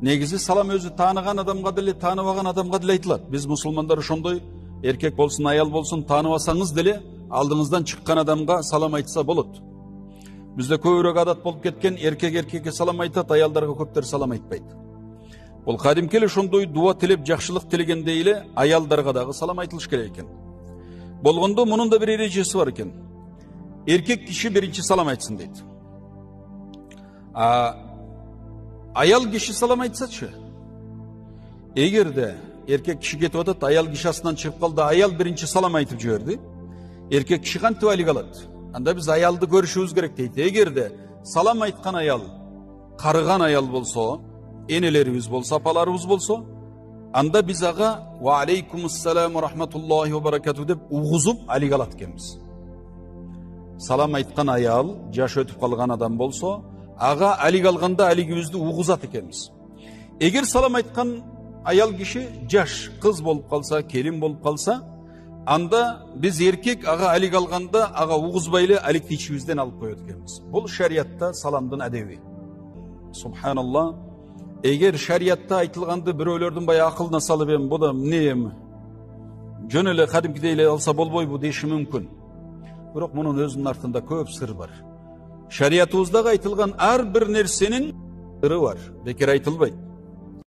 Негизи салам өзү тааныган адамга деле, тааныбаган адамга деле айтылат. Биз мусулмандар ошондой, эркек болсун, аял болсун, тааныбасаңыз деле алдыңыздан чыккан адамга салам айтса болот. Бизде көбүрөөк адат болуп кеткен, эркек эркекке салам айтат, аялдарга көптөр салам айтпайт. Бул кадимки эле ошондой дуа тилеп, жакшылык тилегендей эле аялдарга дагы салам айтылыш керек экен. Болгондо мунун да бир эрежеси бар экен. Эркек киши биринчи салам айтсын дейт. Аял киши салам айтсачы. Эгерде эркек киши кетип атат, аял киши астынан чыгып калды, аял биринчи салам айтып жиберди. Эркек киши кантип алик алат? Анда биз аялды көрүшүбүз керек дейт. Эгерде салам айткан аял карыган аял болсо, энелерибиз болсо, апаларыбыз болсо, анда биз ага ва алейкумуссалам ва рахматуллахи ва баракату деп угузуп алик алат экенбиз. Салам айткан аял, жаш өтүп калган адам болсо, ага алик алганда алигибизди угузат экенбиз. Эгер салам айткан аял киши жаш кыз болуп калса, келин болуп калса, анда биз эркек ага алик алганда ага угузбай эле аликти ичибизден алып коет экенбиз. Бул шариятта саламдын адеби. Субханалла. Эгер шариятта айтылганды бирөөлөрдүн бай акылына салып эми бу да эмне эми жөн эле кадимкидей эле алса болбойбу деши мүмкүн. Бирок мунун өзүнүн артында көп сыр бар. Шариятыбызда айтылган ар бир нерсенин сыры бар. Бекер айтылбайт.